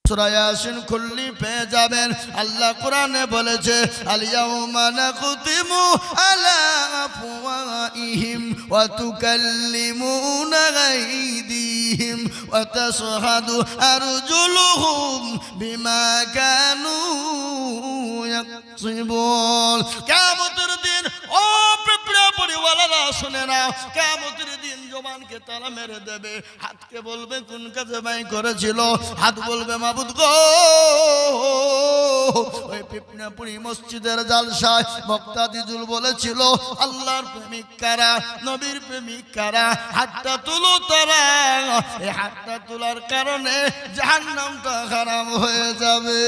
সূরা ইয়াসিন খুললি পেয়ে যাবেন। আল্লাহ কোরআনে বলেছে আল ইয়াউমা নাখতিমু আলা আফওয়াহিহিম ওয়া তুকাল্লিমুনা আইদিহিম ওয়া তাশহাদু আরজুলুহুম বিমা কানু ইয়াকসিবুন। কিয়ামতের দিন ও পিঁপড়া পরিওয়ালারা শুনে নাও, কিয়ামতের দিন জবানকে তালা মেরে দেবে, হাতকে বলবে কোন কাজে ব্যয় করেছিল, হাত বলবে মাবুদ গো। ওই পিপনাপুরি মসজিদের জালসায় বক্তা দিজুল বলেছিল আল্লাহর প্রেমিক কারা, নবীর প্রেমিক কারা, হাতটা তুলো তারা। এই হাতটা তোলার কারণে জাহান্নামটা খারাপ হয়ে যাবে।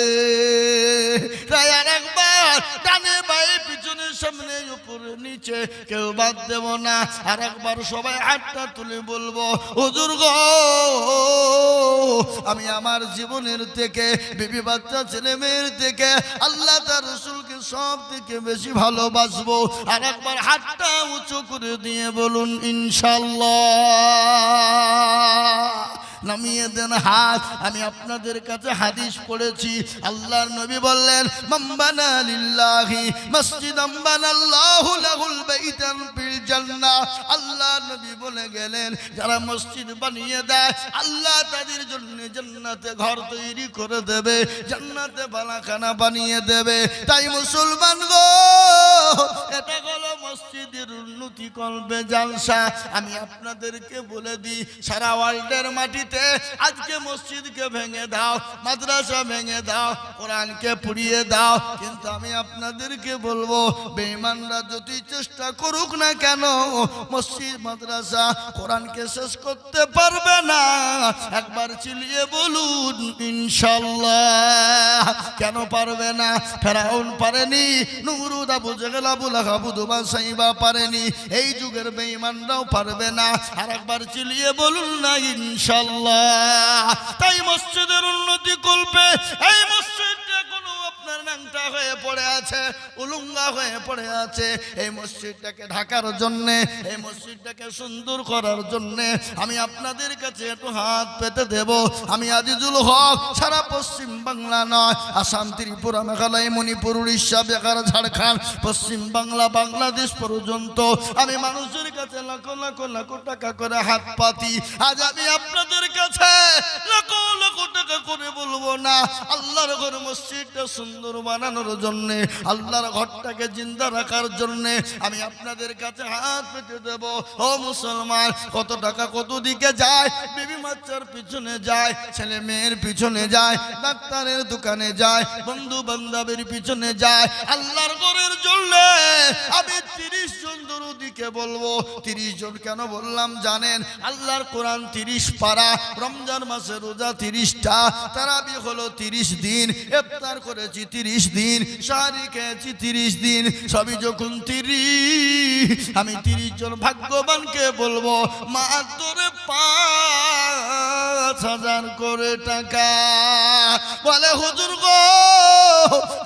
তাই আর একবার ডানে বায়ে পিছনে সামনে উপরে নিচে কেউ বাদ দেব না। আর একবার সবাই হাতটা তুলে বলবো হুজুর গো, আমি আমার জীবনের থেকে, বিবি বাচ্চা ছেলে মেয়ের থেকে আল্লাহ তার রাসূলকে সব থেকে বেশি ভালোবাসবো। আর একবার হাতটা উঁচু করে দিয়ে বলুন ইনশাআল্লাহ। নামিয়ে দেন হাত। আমি আপনাদের কাছে হাদিস পড়েছি, আল্লাহর নবী বললেন মান বানা লিল্লাহি মসজিদান বানাল্লাহু লাহুল বাইতান ফিল জান্নাহ। আল্লাহর নবী বলে গেলেন যারা মসজিদ বানিয়ে দেয় আল্লাহ তাদের জন্য জান্নাতে ঘর তৈরি করে দেবে, জান্নাতে বালাখানা বানিয়ে দেবে। তাই মুসলমান গো, এটা হলো মসজিদের উন্নতি করবে জালসা। আমি আপনাদেরকে বলে দিই সারা ওয়ার্ল্ডের মাটি আজকে মসজিদকে ভেঙে দাও, মাদ্রাসা ভেঙে দাও, কোরআনকে পুড়িয়ে দাও, কিন্তু আমি আপনাদেরকে বলবো বেঈমানরা যতই চেষ্টা করুক না কেন মসজিদ মাদ্রাসা কোরআনকে শেষ করতে পারবে না। একবার চিল্লিয়ে বলুন ইনশাআল্লাহ। কেন পারবে না? ফেরাউন পারেনি, নমরুদ, আবু জেহেল, আবু লাহাব, উতবা, সাইবা পারেনি, এই যুগের বেঈমানরাও পারবে না। আর একবার চিল্লিয়ে বলুন না ইনশাআল্লাহ। তাই মসজিদের উন্নতি করবে। এই মসজিদটা কোনো আপনার ন্যাংটা হয়ে পড়ে আছে, উলুঙ্গা হয়ে পড়ে আছে। এই মসজিদটাকে ঢাকার জন্যে, এই মসজিদটাকে সুন্দর করার জন্যে আমি আপনাদের কাছে একটু হাত পেতে দেব। আমি আজিজুল হক সারা পশ্চিম বাংলা নয়, আসাম, ত্রিপুরা, মেঘালয়, মণিপুর, উড়িষ্যা, বিহার, ঝাড়খণ্ড, পশ্চিম বাংলা, বাংলাদেশ পর্যন্ত আমি মানুষের কাছে লাখ লাখ লাখ টাকা করে হাত পাতি। আজ আমি আপনাদের কাছে লাখ লাখ টাকা করে বলবো না, আল্লাহর ঘর মসজিদটা সুন্দর বানানোর জন্যে, আল্লাহর ঘরটাকে জিন্দা রাখার জন্যে আমি আপনাদের কাছে হাত পেতে দেব। ও মুসলমান, কত টাকা কত দিকে যায়, বিবি বাচ্চার পিছনে যায়, ছেলে মেয়ের পিছনে যায়, ডাক্তারের দোকানে যায়, বন্ধু বান্ধবের পিছনে যায়, আল্লাহর ঘরের জন্যে আমি 30 জন দরুদিকে বলবো। 30 জন কেন বললাম জানেন? আল্লাহর কোরআন 30 পারা, রমজান মাসে রোজা 30টা, তারাবি হলো 30 দিন, ইফতার করেছি 30 দিন, সাহারি খেয়েছি 30 দিন, সবই যখন 30, আমি 30 জন ভাগ্যবানকে বলবো মাত্র 5,000 করে টাকা। বলে হুজুর গো,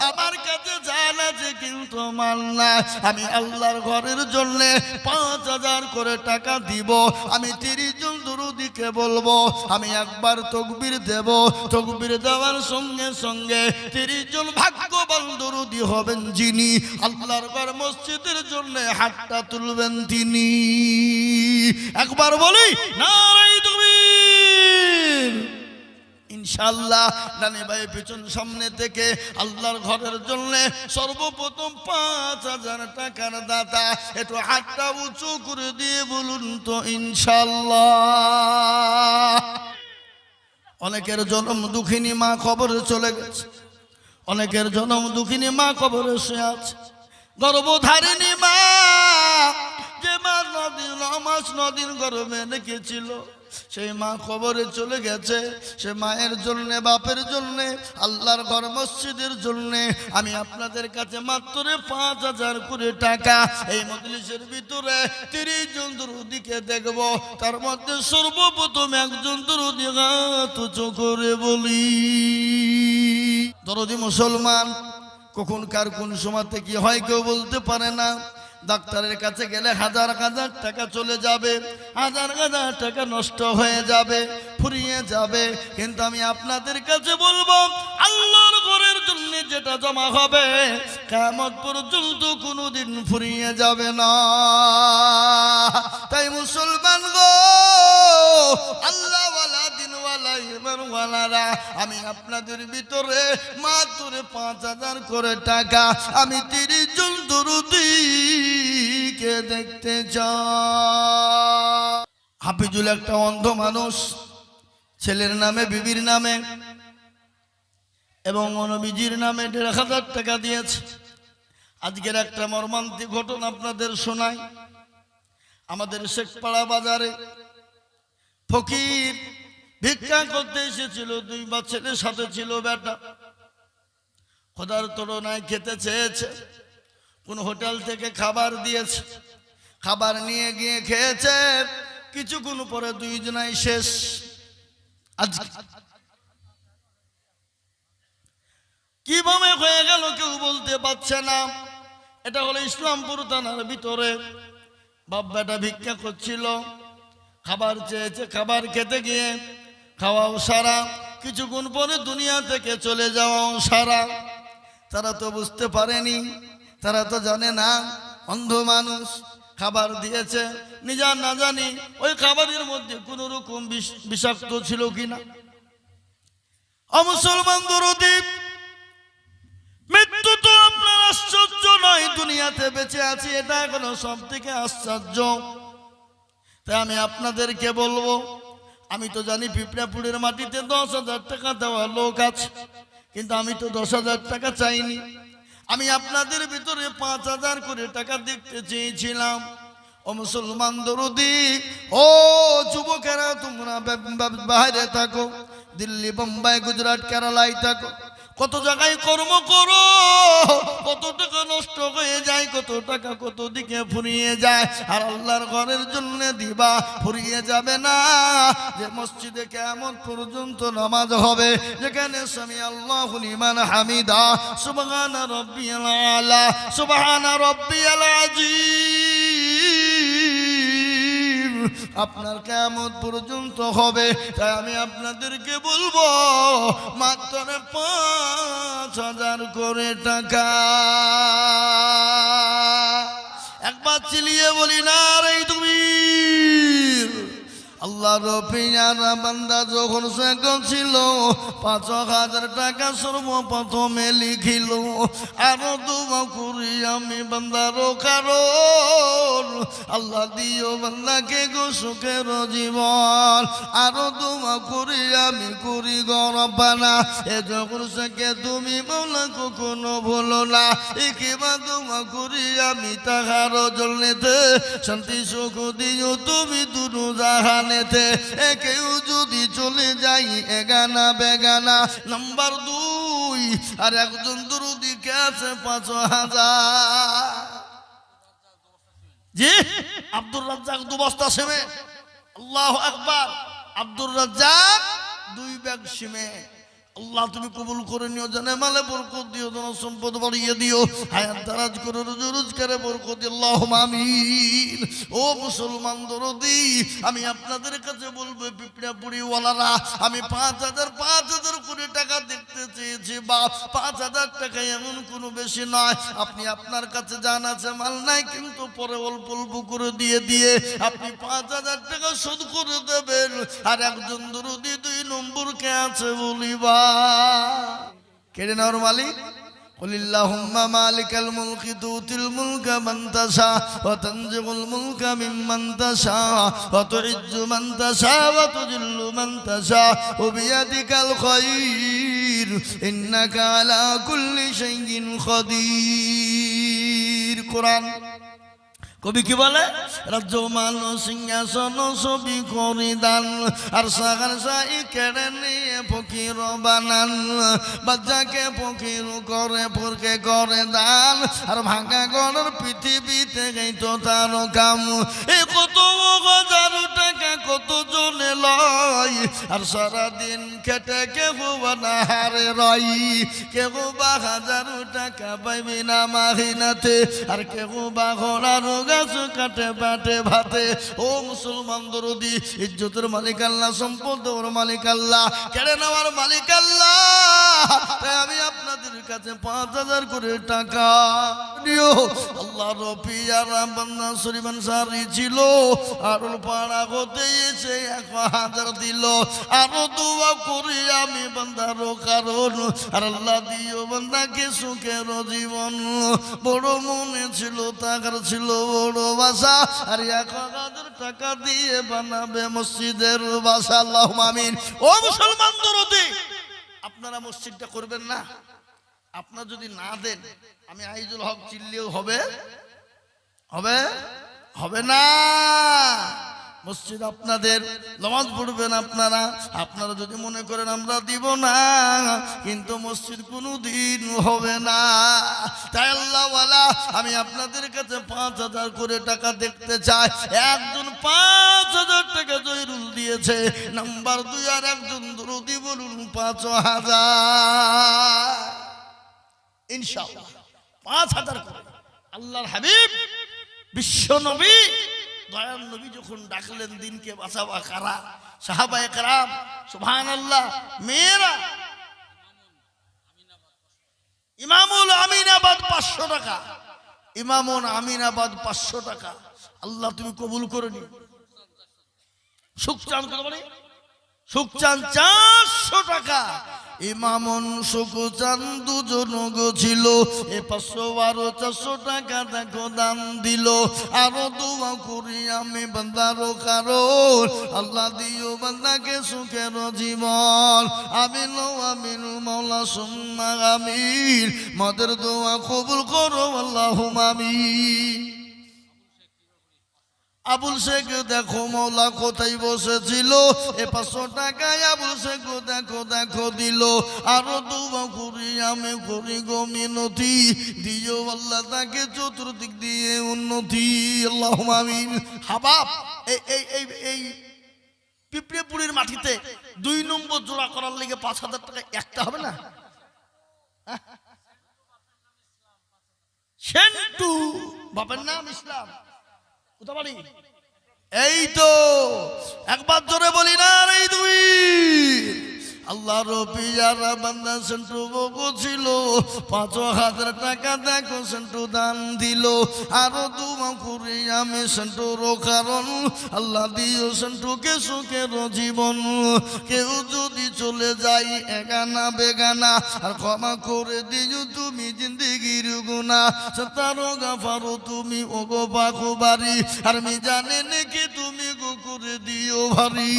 আমার কাছে জান আছে কিন্তু মাল না, আমি আল্লাহর ঘরের জন্য 5,000 করে টাকা দিব। আমি 30 জন দরুদিকে বলবো, আমি একবার তাকবীর দেব, তাকবীর দেওয়ার সঙ্গে সঙ্গে 30 জন ভাগ্যবান দরুদি হবেন যিনি আল্লাহর ঘর মসজিদের জন্য হাতটা তুলবেন তিনি। একবার বলি নারায়ে তাকবীর। ইনশাআল্লাহ ডানে বায়ে পিছন সামনে থেকে আল্লাহর ঘরের জন্য সর্বপ্রথম 5,000 টাকার দাতা একটু হাতটা উঁচু করে দিয়ে বলুন তো ইনশাআল্লাহ। অনেকের জনম দুঃখিনী মা কবরে চলে গেছে, অনেকের জনম দুঃখিনী মা কবরে শুয়ে আছে। গর্ভধারিণী মা, যে মা 9 মাস 9 দিন গর্ভে রেখেছিল, সেই মা কবরে চলে গেছে। সে মায়ের জন্য, বাপের জন্য, আল্লাহর ঘর মসজিদের জন্য আমি আপনাদের কাছে মাত্র 5,000 করে টাকা এই মজলিসের ভিতরে 30 জন দরুদিকে দেখব, তার মধ্যে সর্বপ্রথম একজন দরুদি হাত উঁচু করে বলি। দরদি মুসলমান, কখন কার কোন সময়তে কি হয় কেউ বলতে পারে না। ডাক্তারের কাছে গেলে হাজার হাজার টাকা চলে যাবে, হাজার হাজার টাকা নষ্ট হয়ে যাবে, ফুরিয়ে যাবে। কিন্তু আমি আপনাদের কাছে বলবো, আল্লাহর ঘরের জন্য যেটা জমা হবে কিয়ামত পর্যন্ত কোনোদিন ফুরিয়ে যাবে না। তাই মুসলমান গো, আল্লাহওয়ালা দিনওয়ালা ইমানওয়ালারা, আমি আপনাদের ভিতরে মাত্র 5,000 করে টাকা আমি 30 জন দরুদীকে দেখতে চাই। হাফিজুল একটা অন্ধ মানুষ, ছেলের নামে বিবির নামে এবং নবীজির নামে 1,500 টাকা দিয়েছে। আজকের একটা মর্মান্তিক ঘটনা আপনাদের শোনাই। আমাদের শেখপাড়া বাজারে ফকির ভিক্ষা করতে এসেছিল, 2 ছেলের সাথে ছিল বেটা। খোদার তুলনায় খেতে চেয়েছে, কোন হোটেল থেকে খাবার দিয়েছে, খাবার নিয়ে গিয়ে খেয়েছে। কিছুক্ষণ পরে 2 জনাই শেষ। আজ কিভাবে হয়ে গেল কেউ বলতে পারছে না। এটা হলো ইসলামপুর থানার ভিতরে। বাপ বেটা ভিক্ষা করছিল, খাবার চেয়েছে, খাবার খেতে গিয়ে খাওয়াও সারা, কিছুক্ষণ পরে দুনিয়া থেকে চলে যাওয়াও সারা। তারা তো বুঝতে পারেনি, তারা তো জানে না অন্ধ মানুষ খাবার দিয়েছে, নিজা না জানি ওই খাবারের মধ্যে কোন রকম বিষাক্ত ছিল কিনা। মুসলমান দরদী, মৃত্যু তো আপনার আশ্চর্য নয়, দুনিয়াতে বেঁচে আছি এটা এখনো সব থেকে আশ্চর্য। তাই আমি আপনাদেরকে বলবো, আমি তো জানি পিঁপড়াপুরের মাটিতে 10,000 টাকা দেওয়া লোক আছে, কিন্তু আমি তো 10,000 টাকা চাইনি। আমি আপনাদের ভিতরে 5,000 করে টাকা দেখতে চেয়েছিলাম। ও মুসলমান দরদি, ও যুবকেরা, তোমরা বাইরে থাকো, দিল্লি, বোম্বাই, গুজরাট, কেরালায় থাকো, কত জায়গায় কর্ম করো, কত টাকা নষ্ট হয়ে যায়, কত টাকা কত দিকে ফুরিয়ে যায়। আর আল্লাহর ঘরের জন্য দিবা, ফুরিয়ে যাবে না। যে মসজিদে কিয়ামত পর্যন্ত নামাজ হবে, যেখানে সামি আল্লাহু লিমান হামিদা, সুবহান রাব্বিয়াল আলা, সুবহান রাব্বিয়াল আযীম, আপনার কিয়ামত পর্যন্ত হবে। তাই আমি আপনাদেরকে বলবো, মাত্র 5,000 করে টাকা। একবার চিলিয়ে বলি না রে তুমি। আল্লাহর পিয়ারা বান্দা যখন সেগো ছিল, 5,000 টাকা সর্বপ্রথমে লিখিল। আরো দোয়া করি আমি বান্দার কারণ, আল্লাহ দিও বান্দাকে গো সুখের জীবন। আরো দোয়া করি আমি করি গরবানা, এ যখন সেকে তুমি মাওলা কখনো ভুলো না। একেবা দোয়া করি আমি তাহার জন্যতে, শান্তি সুখ দিও তুমি দুনু জাহানে। কেউ যদি চলে যাই এগানা বেগানা। নাম্বার 2, আর একজন দরুদি কে আছে 5,000। জি, আব্দুর রাজ্জাক 2 বস্তা সিমেন্ট। আল্লাহু আকবার। Abdur Razzaq 2 bag cement. আল্লাহ তুমি কবুল করে নিও, জানে মালে বরকত দিও, ধন সম্পদ বাড়িয়ে দিও, হায়াত দারাজ করে রোজগারে বরকত দিও, আল্লাহুম্মা আমিন। ও মুসলমান দরদি, আমি আপনাদের কাছে বলবো, পিঁপড়াপুরি ওয়ালারা, আমি 5,000 করে টাকা দেখতে চেয়েছি। বাপ, 5,000 টাকা এমন কোনো বেশি নয়। আপনি আপনার কাছে জান আছে, মাল নাই, কিন্তু পরে অল্প অল্প করে দিয়ে দিয়ে আপনি 5,000 টাকা শোধ করে দেবেন। আর একজন দরদি 2 নম্বর কে আছে বলিবা, কেড়ে নেওয়ার মালিক। কুলিল্লাহুম্মা মালিকাল মুলকি তুতিল মুলকা মান তাশা ওয়া তানজিউল মুলকা মিম্মান তাশা ওয়া তুইজ্জু মান তাশা ওয়া তুযিল্লু মান তাশা ওয়া বিয়াদিকাল খায়র ইন্নাকা আলা কুল্লি শাইইন কাদির। কোরআন কবি কি বলে, রাজ্য মান সিংহাসন ছবি করি দান, আর সাগার সাই কেড়ে নিয়ে ফকির বানান। বাচ্চাকে ফকির করে ফুরকে করে দান, আর ভাঙা গড়ের পৃথিবীতে গেই তো তার কাম। এ কত 1,000 টাকা কত জনে লয় আর সারাদিন খেটে কেহ বানাহারে রই কেহ বা 1000 টাকা পাইবি না মাহিনাতে আর কেহ বা ঘোড়ার গাছ কাটে পেটে ভাতে ও মুসলমান দরদি ইজ্জতের মালিক আল্লাহ সম্পদের মালিক আল্লাহ কেড়ে নেওয়ার মালিক আল্লাহ তাই আমি আপনাদের কাছে 5000 করে টাকা দিও আল্লাহ রফিয়ার বান্দা সরিমান সারি ছিল আর পাড়া হতে এসে 1000 দিল আরো দোয়া করি আমি বান্দার কারণ আর আল্লাহ দিও বান্দাকে সুখের জীবন বড় মনে ছিল টাকার ছিল বড় বাসা আর 1000 টাকা দিয়ে বানাবে মসজিদের বাসা আল্লাহুম্মা আমিন ও মুসলমান দরদি আপনারা মসজিদটা করবেন না আপনারা যদি না দেন আমি আইজুল হক চিল্লিও হবে হবে হবে না মসজিদ আপনাদের নামাজ পড়বেন আপনারা আপনারা যদি মনে করেন আমরা দিব না কিন্তু মসজিদ কোনোদিন হবে না তাই আল্লাহ ওয়ালা আমি আপনাদের কাছে 5000 করে টাকা দেখতে চাই একজন 5000 টাকা জয়রুল দিয়েছে নাম্বার 2 আর একজন দরুদি বলুন 5000 ইনশাআল্লাহ 5000 করে আল্লাহর হাবিব বিশ্ব নবী দয়াল নবী যখন ডাকলেন দিনকে বাঁচাবা কারা সাহাবায়ে কেরাম সুবহানাল্লাহ মেয়েরা ইমামুল আমিনাবাদ 500 টাকা ইমামুল আমিনাবাদ 500 টাকা আল্লাহ তুমি কবুল করে নিও সুখচান কত বলে সুখচান 400 টাকা ইমামন সুখচান দুজন ছিল এ 512 400 টাকা দেখো দান দিল আরো দোয়া করি আমি বান্দার কারণ আল্লাহ দিও বান্দাকে সুখের জীবন আমিন আমিন মাওলা সুম্মা আমিন মাদের দোয়া কবুল করো আল্লাহুম্মা আমিন আবুল শেখ দেখো মৌলা কোথায় বসেছিল এ 500 টাকায় আবুল শেখ দেখো দেখো দিল আরো দোয়া করি আমি করি গো মিনতি দিও আল্লাহ তাকে চতুর্দিক দিয়ে উন্নতি আল্লাহুম্মা আমিন হাবাব এই এই এই এই পিঁপড়েপুরির মাটিতে 2 নম্বর জোড়া করার লেগে 5000 টাকা একটা হবে না সেন্টু বাবার নাম ইসলাম এই তো একবার জোরে বলি না এই দুই আল্লাহ রবিয়ারা বান্দা সেন্টু বকো ছিল 5000 টাকা দেখো সেন্টু দান দিল আরো দোয়া করি আমি সেন্টুর কারণ আল্লাহ দিও সেন্টুকে সুখের জীবন কেউ যদি চলে যাই এগানা বেগানা আর ক্ষমা করে দিও তুমি জিন্দেগির গুনাহ সতারো গাফারো তুমি ওগো পাখো বাড়ি আর আমি জানে নাকি তুমি গো করে দিও ভারী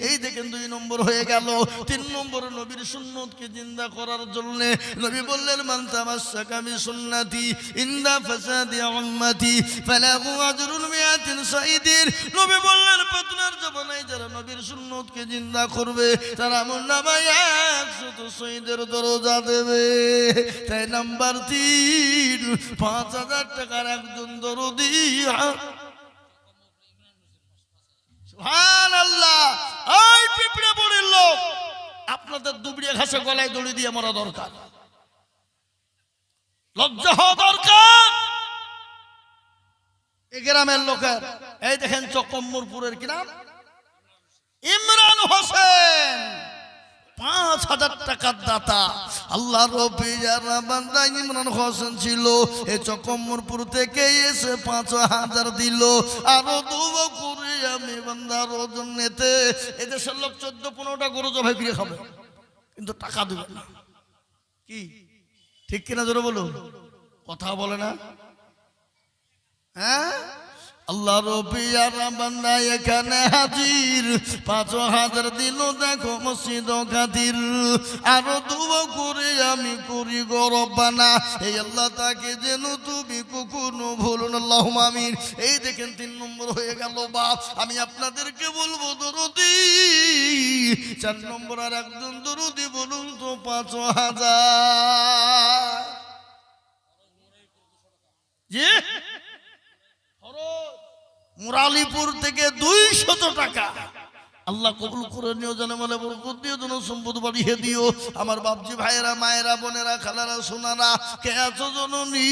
এই দেখেন 2 নম্বর হয়ে গেল 3 নম্বর নবীর সুন্নতকে জিন্দা করার জন্য নবী বললেন মান তামাসসাকা বি সুন্নতি ইনদা ফাসাদি উম্মতি ফালাহু আজরুন মিআতিন সাইদিন নবী বললেন পতনার জমানায় যারা নবীর সুন্নতকে জিন্দা করবে তারা আমলনামায় 100 শহীদের দরজা দেবে তাই নাম্বার 3 5000 টাকার একজন দরদি সুবহানাল্লাহ ওই পিঁপড়ে পড়িল লোক আপনাদের দুবড়িয়া ঘাসে গলায় দড়ি দিয়ে মরা দরকার লজ্জা হওয়া দরকার এই গ্রামের লোকের এই দেখেন চকম্মরপুরের কি নাম ইমরান হোসেন 5000 টাকার দাতা আল্লাহ রবিয়ার বান্দা ইমরান হোসেন ছিল এই চকম্মরপুর থেকে এসে 5000 দিল আরো দোয়া করি আমি বান্দার জন্যতে এদেশের লোক 14-15টা গরু জবাই করে খাবে কিন্তু টাকা দেবে না কি ঠিক কিনা জোরে বলো কথা বলে না হ্যাঁ আল্লাহ রবিয়ার বান্দা এখানে হাজির 5000 দিল দেখো মসজিদ খাতির আরো দোয়া করে আমি করি গো রব্বানা এই আল্লাহ তাকে যেন তুমি কখনো ভুলো না আল্লাহুম্মা আমিন এই দেখেন 3 নম্বর হয়ে গেল বাপ আমি আপনাদেরকে বলবো দরদি 4 নম্বর আর একজন দরদি বলুন তো 5000 জি মুরালিপুর থেকে 200 টাকা। আল্লাহ কবুল করে নিও, জানে বলে বরকত দিও, যেন সম্পদ বাড়িয়ে দিও। আমার বাপজি ভাইয়েরা, মায়েরা, বোনেরা, খালারা, সোনারা, কে আছো জননী,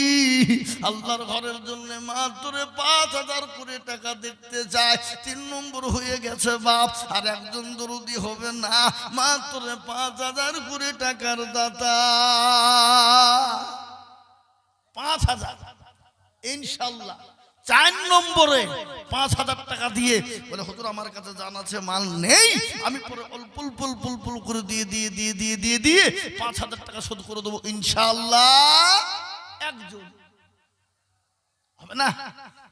আল্লাহর ঘরের জন্য মাত্র 5,000 করে টাকা দেখতে চায়। 3 নম্বর হয়ে গেছে বাপ, আর একজন দরদি হবে না, মাত্র 5,000 করে টাকার দাতা। 5,000 ইনশাল্লাহ। 4 নম্বরে 5,000 টাকা দিয়ে বলে, হুজুর আমার কাছে জান আছে, মাল নেই, আমি পরে অল্প অল্প করে দিয়ে 5,000 টাকা শোধ করে দেবো ইনশাআল্লাহ। একজন হবে না?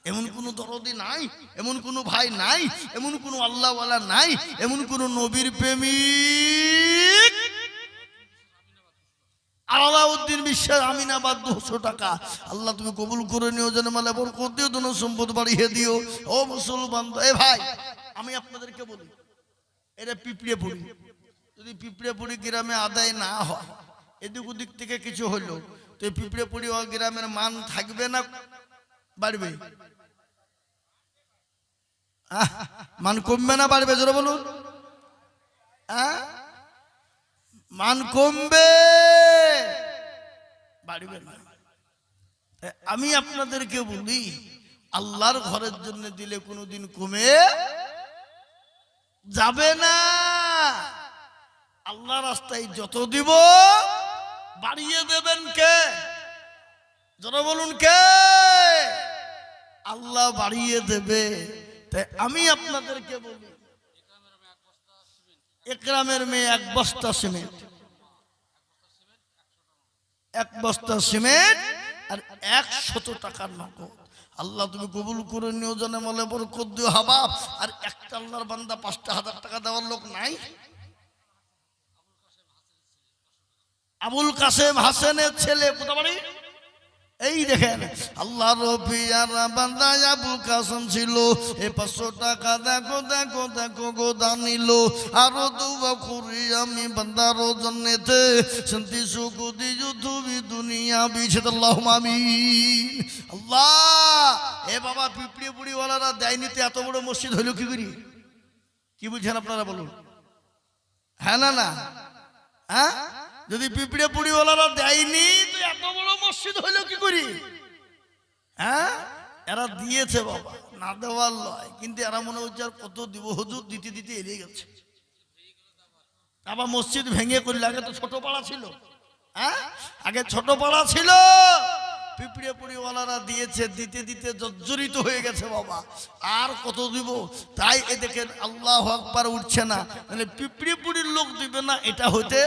এমন কোনো দরদি নাই, এমন কোনো ভাই নাই, এমন কোনো আল্লাহওয়ালা নাই, এমন কোনো নবীর প্রেমিক। আলাউদ্দিন বিশ্বাস, আমিনাবাদ 200 টাকা। আল্লাহ তুমি কবুল করে নিও, যেন মালে বরকত দিও, যেন সম্পদ বাড়িয়ে দিও। ও মুসলমান ভাই, আমি আপনাদেরকে বলি, এটা পিঁপড়ে পড়ি, যদি পিঁপড়ে পড়ি গ্রামে আদায় না হয়, এদিক ওদিক থেকে কিছু হইলো, তো এই পিঁপড়ে পড়ি গ্রামের মান থাকবে না বাড়বে? মান কমবে না বাড়বে? জোরে বলুন। মান কমবে, বাড়বে না। আমি আপনাদেরকে বলি, আল্লাহর ঘরের জন্য দিলে কোনোদিন কমে যাবে না। আল্লাহ রাস্তায় যত দিব বাড়িয়ে দেবেন কে? যারা বলুন কে? আল্লাহ বাড়িয়ে দেবে। তাই আমি আপনাদেরকে বলি, একরামের মেয়ে 1 বস্তা সিমেন্ট, 1 বস্তা সিমেন্ট আর 100 টাকার নগদ। আল্লাহ তুমি কবুল করে নিও, জানে বলে বরকত দিও হাবাব। আর একটা আল্লাহর বান্দা 5,000 টাকা দেওয়ার লোক নাই? আবুল কাসেম হাসানের ছেলে, কোথা বাড়ি? এই দেখেন, আল্লাহ রবিয়ার বান্দা আবুল কাসেম ছিল। এই 500 টাকা দেখো দেখো দেখো গোদান নিল। আরো দুয়া করি আমি বান্দার জন্যতে, শান্তি সুখ দিও তুমি দুনিয়া বিছে। আল্লাহুম্মা আমিন। আল্লাহ, এ বাবা পিঁপড়ে বুড়িওয়ালারা দেয়নি তো এত বড় মসজিদ হইল কি করি? কি বুঝছেন আপনারা বলুন? হ্যাঁ না না? হ্যাঁ, যদি পিঁপড়ে পুড়িওয়ালারা দেয়নি তো এত বড় মসজিদ হইল কি করি? হ্যাঁ, এরা দিয়েছে বাবা, না দেওয়ার লয়, কিন্তু এরা মনে হচ্ছে আর কত দিব, হুজুর দিতে দিতে এড়িয়ে গেছে। আবার মসজিদ ভেঙে করলে, আগে তো ছোট পাড়া ছিল। হ্যাঁ, আগে ছোট পাড়া ছিল, পিঁপড়ে পুড়িওয়ালারা দিয়েছে, দিতে দিতে জর্জরিত হয়ে গেছে বাবা, আর কত দিব? তাই এ দেখেন আল্লাহু আকবার উঠছে না, মানে পিঁপড়ে পুড়ির লোক দিবে না, এটা হইতে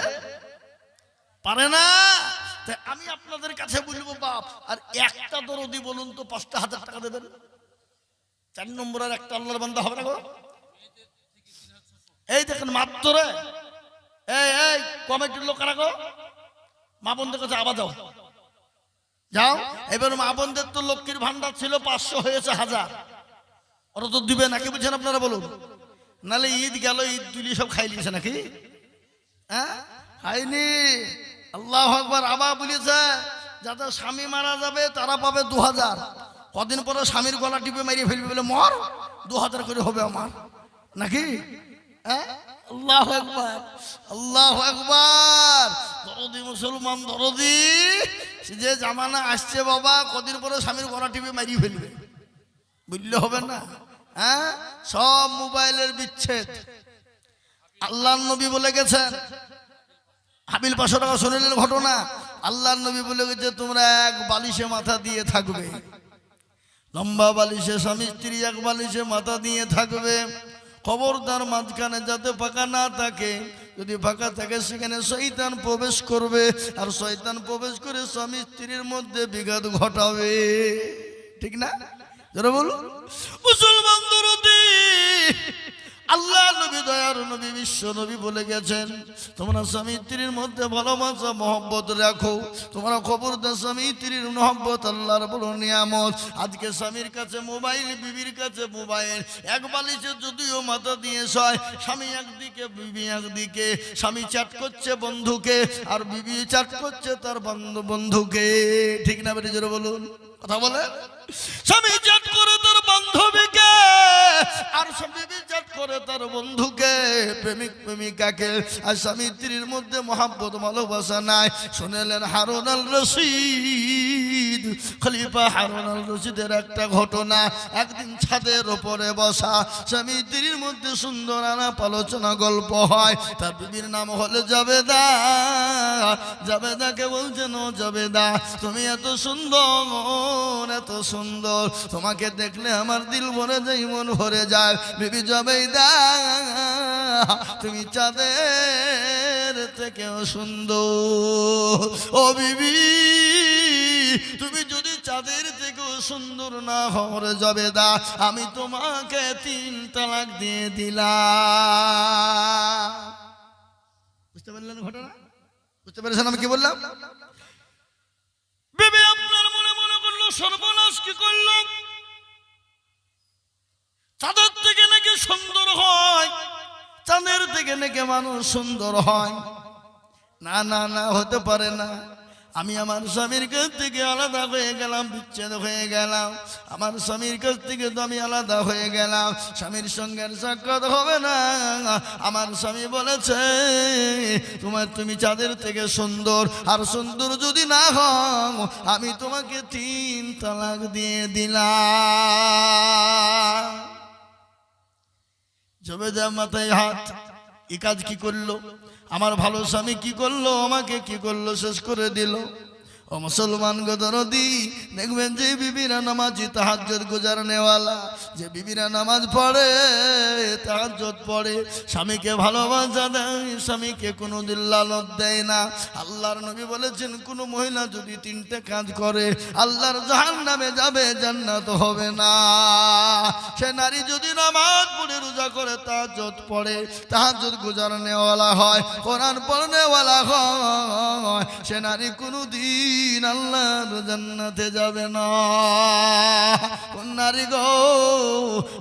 পারে না। তাই আমি আপনাদের কাছে বলবো বাপ, আর একটা দরদি বলুন তো 5,000 টাকা দেবেন? 4 নম্বর আর একটা আল্লাহর বান্দা হবে না গো? এই দেখেন মাত্র, এই কমিটির লোক কারা গো? মা বোনদের কাছে আবার যাও, যাও। এবার মা বোনদের তো লক্ষ্মীর ভান্ডার ছিল 500 হয়েছে 1000, ওরা তো দিবে নাকি? বুঝছেন আপনারা বলুন? নালে ঈদ গেল, ঈদ তুলি সব খাই লিয়েছে নাকি? হ্যাঁ, খাইনি। আল্লাহু আকবার। আবার বলেছে যাদের স্বামী মারা যাবে তারা পাবে 2000, কদিন পরে স্বামীর গলা টিপে মারিয়ে ফেলবে বলে মর, 2000 করে হবে আমার নাকি? হ্যাঁ, আল্লাহু আকবার, আল্লাহু আকবার। দরদি মুসলমান, দরদি, যে জামানা আসছে বাবা, কদিন পরে স্বামীর গলা টিপে মারিয়ে ফেলবে, বুঝলে হবে না? হ্যাঁ, সব মোবাইলের বিচ্ছেদ। আল্লাহর নবী বলে গেছেন, হাবিল 500 টাকা শুনলেন ঘটনা। আল্লাহর নবী বলে গেছে তোমরা 1 বালিশে মাথা দিয়ে থাকবে, লম্বা বালিশে, স্বামী স্ত্রী 1 বালিশে মাথা দিয়ে থাকবে। খবরদার মাঝখানে যাতে ফাঁকা না থাকে, যদি ফাঁকা থাকে সেখানে শয়তান প্রবেশ করবে, আর শয়তান প্রবেশ করে স্বামী স্ত্রীর মধ্যে বিঘাত ঘটাবে। ঠিক না? যারা বলো মুসলমান দরদি, আল্লাহ নবী, দয়ার নবী, বিশ্ব নবী বলে গেছেন তোমরা স্বামী স্ত্রীর মধ্যে ভালোবাসা মহব্বত রাখো। তোমরা খবরদার স্বামী স্ত্রীর মহব্বত আল্লাহর বড় নিয়ামত। আজকে স্বামীর কাছে মোবাইল, বিবির কাছে মোবাইল, 1 বালিশে যদিও মাথা দিয়ে শয়, স্বামী একদিকে বিবি একদিকে, স্বামী চ্যাট করছে বন্ধুকে আর বিবি চ্যাট করছে তার বন্ধুকে। ঠিক না বেটি? জোরে বলুন, কথা বলে। স্বামী চ্যাট করে তার বান্ধবীকে, আর স্বামী বিচার করে তার বন্ধুকে, প্রেমিক প্রেমিকাকে। আর স্বামী স্ত্রীর মধ্যে মহাব্বত ভালোবাসা নাই। শুনেলেন হারুন আল রশিদ, খলিফা হারুন আল রশিদের একটা ঘটনা। একদিন ছাদের ওপরে বসা, স্বামী স্ত্রীর মধ্যে সুন্দর আলাপ আলোচনা গল্প হয়। তার বিবির নাম হলো জাবেদা। জাবেদাকে বলছেন, ও জাবেদা, তুমি এত সুন্দর, এত সুন্দর, তোমাকে দেখলে আমার দিল ভরে যায়, মন ভরে যায়। বিবি জাবেদা, তুমি চাঁদের থেকেও সুন্দর। ও বিবি, তুমি যদি চাঁদের থেকেও সুন্দর না হরে জাবেদা, আমি তোমাকে 3 তালাক দিয়ে দিলাম। বুঝতে পারলেন ঘটনা? বুঝতে পেরেছেন আমি কি বললাম? বিবি আপনার মনে মনে করলো সর্বনাশ কি করলো, চাঁদের থেকে নাকি সুন্দর হয়, চাঁদের থেকে নাকি মানুষ সুন্দর হয়। না না না, হতে পারে না। আমি আমার স্বামীর কাছ থেকে আলাদা হয়ে গেলাম, বিচ্ছেদ হয়ে গেলাম। আমার স্বামীর কাছ থেকে তো আমি আলাদা হয়ে গেলাম, স্বামীর সঙ্গে সাক্ষাৎ হবে না। আমার স্বামী বলেছে, তুমি চাঁদের থেকে সুন্দর, আর সুন্দর যদি না হও, আমি তোমাকে 3 তালাক দিয়ে দিলাম। জবেদা মাথায় হাত, এই কাজ কি করলো? আমার ভালো স্বামী কি করলো? আমাকে কি করলো? শেষ করে দিল। ও মুসলমান গো দরদি, দেখবেন যে বিবিরা নামাজি, তাহাজ্জুদ গুজারনেওয়ালা, যে বিবিরা নামাজ পড়ে, তাহাজ্জুদ পড়ে, স্বামীকে ভালোবাসা দেয়, স্বামীকে কোনোদিন লালত দেয় না। আল্লাহর নবী বলেছেন, কোনো মহিলা যদি 3টে কাজ করে, আল্লাহর জাহান্নামে যাবে, জান্নাত হবে না। সে নারী যদি নামাজ পড়ে, রোজা করে, তাহাজ্জুদ পড়ে, তাহাজ্জুদ গুজারনেওয়ালা হয়, কোরআন পড়নেওয়ালা হয়, সে নারী কোনোদিন আল্লাহর জান্নাতে যাবে না। কোন নারী গো?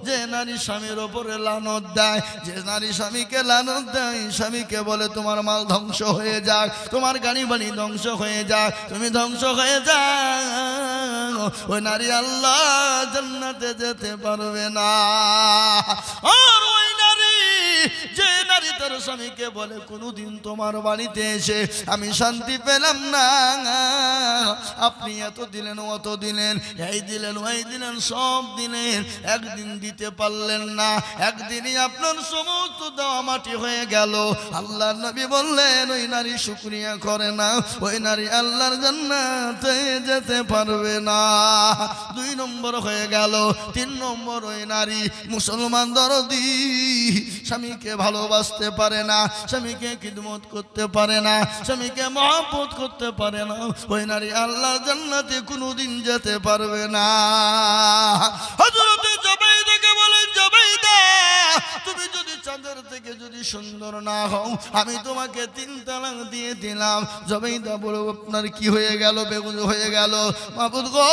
যে নারী স্বামীর ওপরে লানত দেয়, যে নারী স্বামীকে লানত দেয়, স্বামীকে বলে তোমার মাল ধ্বংস হয়ে যাক, তোমার গাড়ি বাড়ি ধ্বংস হয়ে যাক, তুমি ধ্বংস হয়ে যাও, ওই নারী আল্লাহ জান্নাতে যেতে পারবে না। আর ওই নারী, যে নারী তার স্বামীকে বলে কোনোদিন তোমার বাড়িতে এসে আমি শান্তি পেলাম না, আপনি এত দিলেন, অত দিলেন, এই দিলেন, ওই দিলেন, সব দিলেন, একদিন দিতে পারলেন না, একদিনই আপনার সমস্ত দেওয়া মাটি হয়ে গেল। আল্লাহর নবী বললেন, ওই নারী শুকরিয়া করে না, ওই নারী আল্লাহর জান্নাতে যেতে পারবে না। 2 নম্বর হয়ে গেল। 3 নম্বর, ওই নারী মুসলমান দরদি, স্বামীকে ভালোবাসতে পারে না, স্বামীকে খিদমত করতে পারে না, স্বামীকে মহব্বত করতে পারে না, ওই নারী আল্লাহর জান্নাতে কোনোদিন যেতে পারবে না। হযরত জুবাইদাকে বলেন, জুবাইদা, তুমি যদি চাঁদের থেকে যদি সুন্দর না হও, আমি তোমাকে 3 তালাক দিয়ে দিলাম। জুবাইদা বলল, আপনার কি হয়ে গেল? বেগুন হয়ে গেল। মাবুদ গো,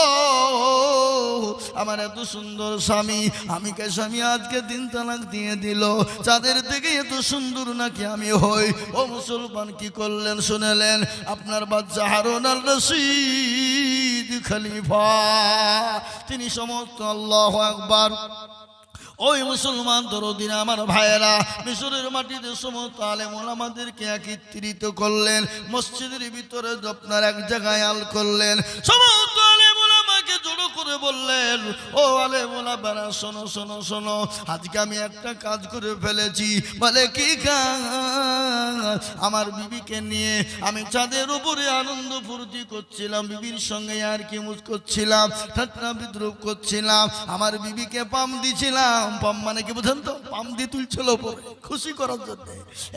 আমার এত সুন্দর স্বামী, আমাকে স্বামী আজকে 3 তালাক দিয়ে দিল, চাঁদের থেকে এত সুন্দর নাকি আমি হই? ও মুসলমান, কি করলেন শুনেলেন? আপনার বাচ্চা হারুন আল রশিদ খলিফা, তিনি সমস্ত, আল্লাহু আকবার। ওই মুসলমান দরদিন আমার ভাইয়েরা, মিশরের মাটিতে সমস্ত আলেম ওলামাদেরকে একত্রিত করলেন, মসজিদের ভিতরে আপনার এক জায়গায় আল করলেন, সমস্ত আলেম ওলামাকে জড়ো করে বললেন, ও আলেম ওলামারা, শোনো শোনো শোনো, আজকে আমি একটা কাজ করে ফেলেছি। বলে কি কাজ? আমার বিবিকে নিয়ে আমি চাঁদের উপরে আনন্দ ফুর্তি করছিলাম, বিবির সঙ্গে আর কি মুজ করছিলাম, ঠাট্টা বিদ্রুপ করছিলাম, আমার বিবিকে পাম দিছিলাম। পাম মানে কি বুঝেন তো? পাম দিয়ে তুলছিল পরে খুশি করার জন্য।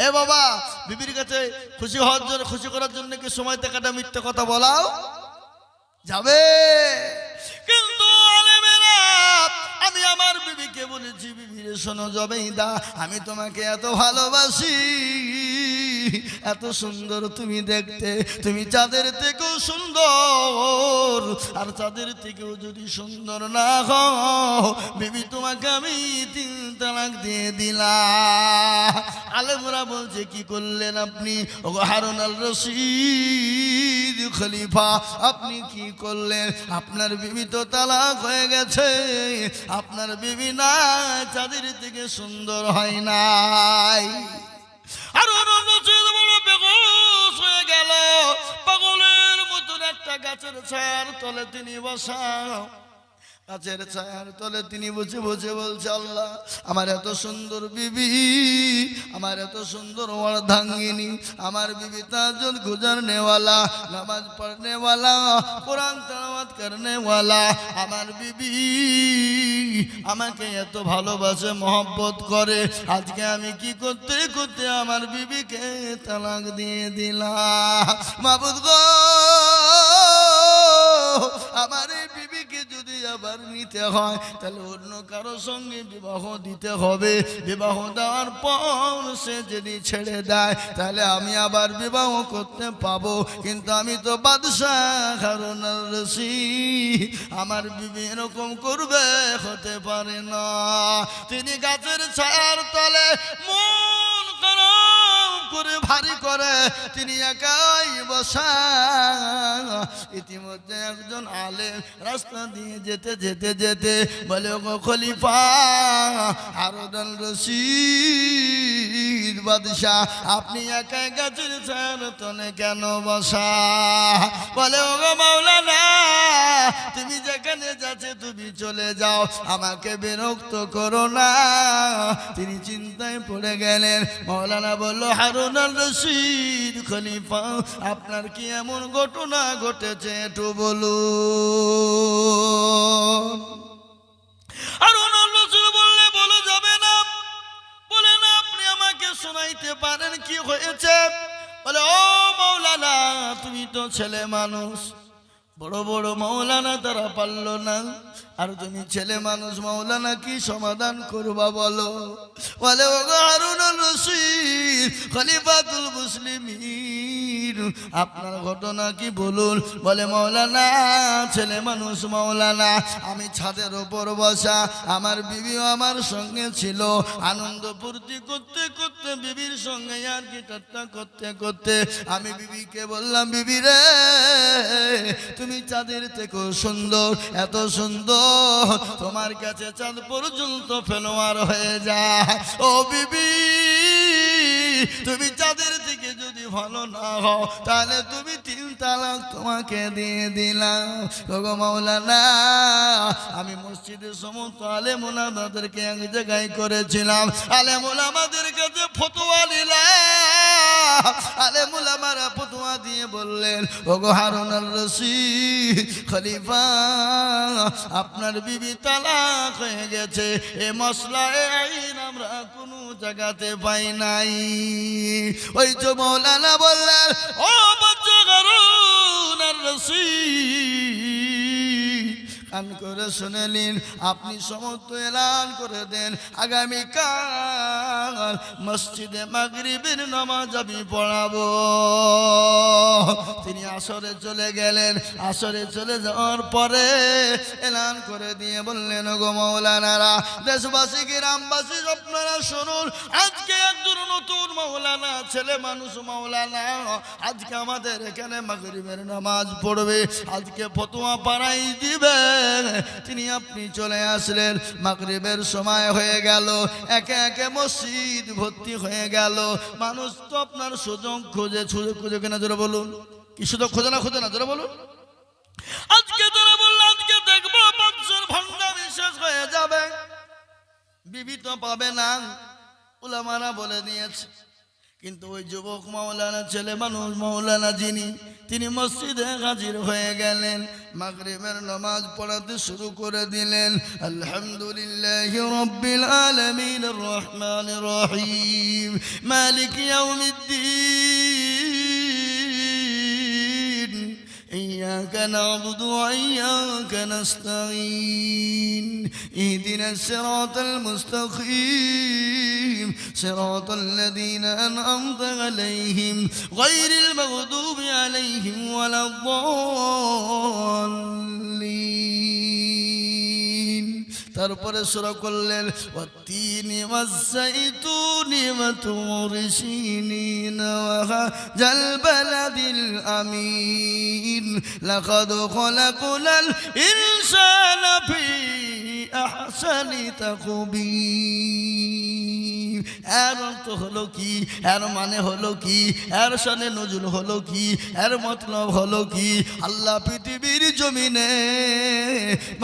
এ বাবা, বিবির কাছে খুশি হওয়ার জন্য, খুশি করার জন্য কি সময় টাকাটা মিথ্যে কথা বলাও যাবে? কিন্তু আলেমেরা, আমি আমার বিবিকে বলেছি, বিবিরে শোনো জুবাইদা, আমি তোমাকে এত ভালোবাসি, এত সুন্দর তুমি দেখতে, তুমি চাঁদের থেকেও সুন্দর, আর চাঁদের থেকেও যদি সুন্দর না হও বিবি তোমাকে আমি 3 তালাক দিয়ে দিলাম। আলেমরা বলছে কি করলেন আপনি ও হারুন আল রশিদ খলিফা, আপনি কি করলেন? আপনার বিবি তো তালাক হয়ে গেছে, আপনার বিবি না চাঁদের থেকে সুন্দর হয় নাই। হারুন আল রশিদ বড় বেহুশ হয়ে গেল, পাগলের মতন একটা গাছের ছায়ার তলে তিনি বসা। গাছের ছায়ার তলে তিনি বসে বসে বলছে, আল্লাহ আমার এত সুন্দর বিবি, আমার এত সুন্দর অর্ধাঙ্গিনী, আমার বিবি তাহাজ্জুদ গুজারনেওয়ালা, নামাজ পড়নেওয়ালা, কোরআন তেলাওয়াত করনেওয়ালা, আমার বিবি আমাকে এত ভালোবাসে মহব্বত করে, আজকে আমি কি করতে করতে আমার বিবিকে তালাক দিয়ে দিলাম। মাবুদ গো, আমার এই বিবিকে যদি আবার নিতে হয় তাহলে অন্য কারো সঙ্গে বিবাহ দিতে হবে। বিবাহ দেওয়ার পর সে যদি ছেড়ে দেয় তাহলে আমি আবার বিবাহ করতে পাবো, কিন্তু আমি তো বাদশাহ হারুন আল রশিদ, আমার বিবি এরকম করবে, হতে পারে না। তিনি গাছের ছায়ার তলে মন খারাপ করে ভারী করে তিনি একাই বসা। ইতিমধ্যে একজন আলেম রাস্তা দিয়ে যেতে যেতে যেতে বলে, ও খলিফা হারুন আল রশিদ বাদশাহ, আপনি একাই গাছের ছায়ার তলে কেন বসা? বলে, ও মাওলানা তুমি যেখানে যাচ্ছে তুমি চলে যাও, আমাকে বিরক্ত করো না। তিনি চিন্তায় পড়ে গেলেন। মাওলানা বলল, হারুন আল রশিদ খলিফা, আপনার কি এমন ঘটনা ঘটেছে একটু বলুন। হারুন আল রশিদ বললে, বলা যাবে না। বলে না, আপনি আমাকে শোনাইতে পারেন কি হয়েছে? বলে, ও মাওলানা তুমি তো ছেলে মানুষ, বড় বড় মাওলানা তারা পারল না, আর তুমি ছেলে মানুষ, মাওলানা কি সমাধান করবা বলো? বলে, ও হারুন আল রশিদ খলিফাতুল মুসলিমিন, আপনার ঘটনা কি বলুন। বলে, মাওলানা ছেলে মানুষ মাওলানা, আমি ছাদের ওপর বসা, আমার বিবিও আমার সঙ্গে ছিল, আনন্দ ফুর্তি করতে করতে বিবির সঙ্গে আর কি ঠাট্টা করতে করতে আমি বিবিকে বললাম, বিবি রে তুমি চাঁদের থেকেও সুন্দর, এত সুন্দর তোমার কাছে চাঁদ পর্যন্ত ফেলোয়ার হয়ে যায়। ও বিবি তুমি চাঁদের থেকে যদি ভালো না হও তাহলে তুমি 3 তালাক তোমাকে দিয়ে দিলাম। ওগো মাওলানা আমি মসজিদের সমস্ত আলেম ওলামাদেরকে এক জায়গায় করেছিলাম, আলেম ওলামাদের কাছে ফতোয়া নিলাম, আলেম ওলামারা ফতোয়া দিয়ে বললেন, ওগো হারুন আল রশিদ খলিফা আপনার বিবি তালাক হয়ে গেছে, এ মসলায়ে আইন আমরা কোনো জায়গাতে পাই নাই। ওই যে মাওলানা বললেন, ও বাচ্চা হারুন আল রশিদ কান করে শুনে নিন, আপনি সমস্ত এলান করে দেন আগামীকাল মসজিদে মাগরিবের নামাজ আমি পড়াবো। তিনি আসরে চলে গেলেন। আসরে চলে যাওয়ার পরে এলান করে দিয়ে বললেন, গো মাওলানারা, দেশবাসী গ্রামবাসী আপনারা শুনুন, আজকে একজন নতুন মাওলানা, ছেলে মানুষ মাওলানা আজকে আমাদের এখানে মাগরিবের নামাজ পড়বে, আজকে ফতোয়া পাড়াই দিবে। তিনি আপনি চলে আসলেন, মাগরিবের সময় হয়ে গেল, একে একে মসজিদ ভর্তি হয়ে গেল। মানুষ তো আপনার সুযোগ খোঁজে, সুযোগ খুঁজে কিনা জোরে বলুন, কি সুযোগ খোঁজে না খোঁজে না জোরে বলুন। আজকে তোরা বললো আজকে দেখবো মানুষের ভণ্ডামি শেষ হয়ে যাবে, বিবি তো পাবে না, উলামারা বলে দিয়েছে। কিন্তু ওই যুবক মাওলানা, ছেলে মানুষ মাওলানা যিনি, তিনি মসজিদে হাজির হয়ে গেলেন, মাগরিবের নামাজ পড়াতে শুরু করে দিলেন। আলহামদুলিল্লাহি রাব্বিল আলামিন আর রহমানির রহিম মালিক ইয়াউমিদ্দিন ইয়্যাকা نعبد وإياك نستعين اهدنا الصراط المستقيم صراط الذين أنعمت عليهم غير المغضوب عليهم ولا الضالين তারপরে সূরা করলেন ওয়াত্তিনি ওয়াজ্জাইতুনি ওয়া তুরি সিনিন ওয়া হাযাল বালাদিল আমিন লাকাদ খালাকনাল ইনসানা ফি আহসানি তাকবীর। এর অর্থ হলো কি, এর মানে হলো কি, এর শানে নজুল হলো কি, এর মতলব হলো কি? আল্লাহ পৃথিবীর জমিনে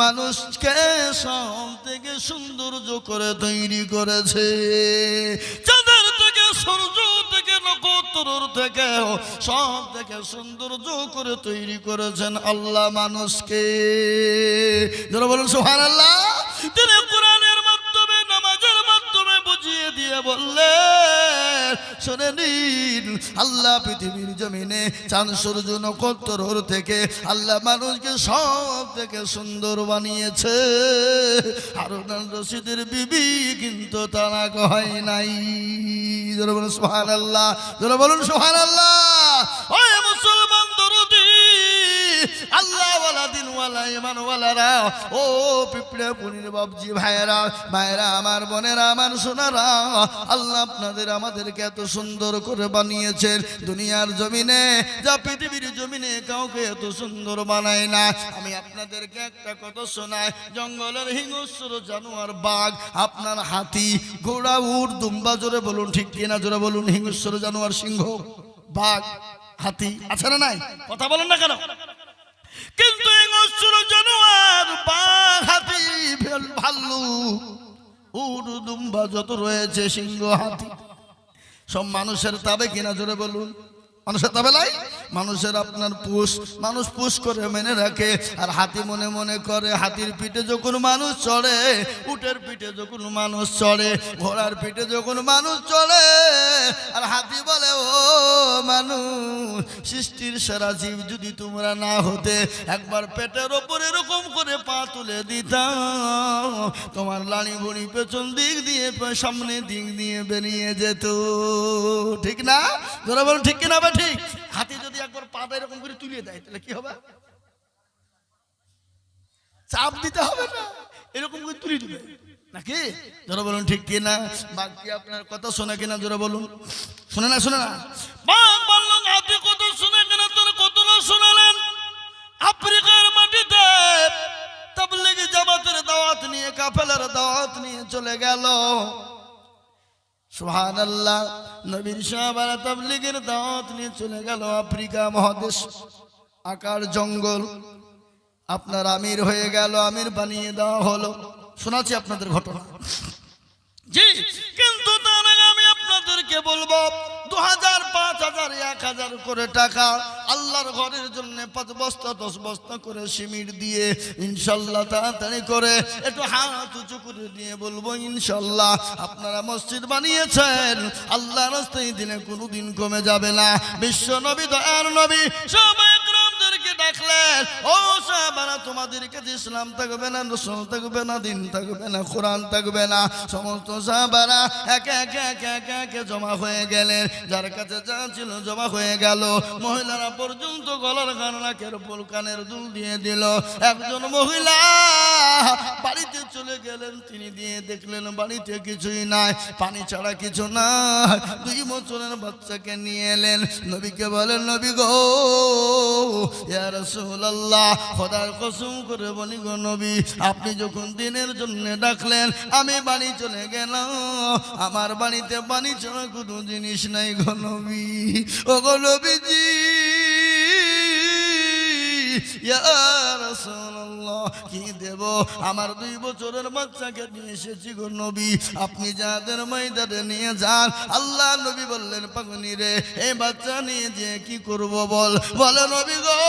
মানুষকে সব থেকে সৌন্দর্য করে তৈরি করেছে। চাঁদের থেকে, সূর্য থেকে, নক্ষত্র থেকে সব থেকে সৌন্দর্য করে তৈরি করেছেন আল্লাহ মানুষকে। যারা বলুন সুবহানাল্লাহ। তিনি কোরআনের মাধ্যমে, নামাজের মাধ্যমে বুঝিয়ে দিয়ে বললেন শুনে নিন, আল্লাহ পৃথিবীর জমিনে চাঁদ সূর্য নক্ষত্র থেকে আল্লাহ মানুষকে সব থেকে সুন্দর বানিয়েছে। হারুন আর রশিদের বিবি কিন্তু তালাক হয় নাই। যারা বলুন সুবহানাল্লাহ, যারা বলুন সুবহানাল্লাহ। ওই মুসলমান দরদি আল্লাহ ওয়ালা দিন ওয়ালা ইমান ওয়ালারা, ও পিঁপড়ে পুনির বাবজি ভাইয়েরা, ভাইয়েরা আমার, বোনেরা আমার, সোনারা, আল্লাহ আপনাদের আমাদেরকে এত সুন্দর করে বানিয়েছেন। দুনিয়ার জমিনে যা পৃথিবীর জমিনে কাউকে এত সুন্দর বানায় না। আমি আপনাদেরকে একটা কথা শোনাই, জঙ্গলের হিংস্র জানোয়ার বাঘ, আপনার হাতি, ঘোড়া, উট, দুম্বা, জোরে বলুন ঠিক কিনা, জোরে বলুন, হিংস্র জানোয়ার সিংহ, বাঘ, হাতি আছে না নাই? কথা বলেন না কেন? কিন্তু হিংস্র জানোয়ার বাঘ, হাতি, ভাল্লুক, উট, দুম্বা যত রয়েছে, সিংহ, হাতি, সব মানুষের তাবে কিনা, জোরে বলুন। মানুষের তাবে লাই? মানুষের আপনার পুষ, মানুষ পুষ করে মেনে রাখে। আর হাতি মনে মনে করে, হাতির পিঠে যখন মানুষ চড়ে, উটের পিঠে যখন মানুষ চড়ে, ঘোড়ার পিঠে যখন মানুষ চড়ে, আর হাতি বলে ও মানুষ, সৃষ্টির সারা জীব যদি তোমরা না হতে, একবার পেটের ওপর এরকম করে পা তুলে দিতাম, তোমার লাড়ি ভুড়ি পেছন দিক দিয়ে সামনে দিক দিয়ে বেরিয়ে যেত। ঠিক না? যারা বলুন ঠিক কিনা? ঠিক। হাতি যদি একবার পাটা এরকম করে তুলে দেয় তাহলে কি হবে? চাপ দিতে হবে না, এরকম করে তুলে দিবে নাকি? যারা বলুন ঠিক কিনা? বাকি আপনার কথা শোনে কিনা, যারা বলুন শোনে না? শোনে না? বাঘ বললেন হাতি কত শোনে কিনা, তোর কত না শোনালেন। আফ্রিকার মাটিতে তাবলীগি জামাতের দাওয়াত নিয়ে, কাফেলার দাওয়াত নিয়ে চলে গেল। সুবহানাল্লাহ। নবীর সাহাবারা তাবলীগের দাওয়াত নিয়ে চলে গেল আফ্রিকা মহাদেশ, আকার জঙ্গল, আপনার আমির হয়ে গেল, আমির বানিয়ে দেওয়া হলো। শোনাচ্ছি আপনাদের ঘটনা। জি, কিন্তু তার আগে আমি আপনাদেরকে বলবো 2000, 5000, 1000 করে টাকা আল্লাহর ঘরের জন্য 5 বস্তা 10 বস্তা করে সিমেন্ট দিয়ে ইনশাল্লাহ তাড়াতাড়ি করে একটু হাত উঁচু করে দিয়ে বলবো ইনশাল্লাহ আপনারা মসজিদ বানিয়েছেন, আল্লাহর রাস্তায় দিনে কোনোদিন কমে যাবে না। বিশ্ব নবী, দয়ার নবী সবাই একরামদেরকে ডাকলেন, ও সাহাবারা, তোমাদের কাছে ইসলাম থাকবে না, রাসূল থাকবে না, দিন থাকবে না, কোরআন থাকবে না। সমস্ত সাহাবারা একে একে একে একে একে জমা হয়ে গেলেন, যার কাছে যা ছিল জমা হয়ে গেল। মহিলারা পর্যন্ত গলার গান, নাকের ফুল, কানের দুল দিয়ে দিল। একজন মহিলা বাড়িতে চলে গেলেন, তিনি দিয়ে দেখলেন বাড়িতে কিছুই নাই, পানি ছাড়া কিছু নাই। 2 বছরের বাচ্চাকে নিয়ে এলেন, নবীকে বলেন, নবী গো, ইয়া রাসূলুল্লাহ, খোদার কসম করে বলি গো নবী, আপনি যখন দিনের জন্য ডাকলেন আমি বাড়ি চলে গেলাম, আমার বাড়িতে পানি ছাড়া কোনো জিনিস নাই গো নবী। ও গো নবীজি, ইয়া রাসূলুল্লাহ, কি দেব? আমার 2 বছরের বাচ্চাকে নিয়ে এসেছি গো নবী, আপনি যাদের ময়দানে নিয়ে যান। আল্লাহ নবী বললেন, পাগনি রে, এই বাচ্চা নিয়ে যে কি করব বল? বলে নবী গো,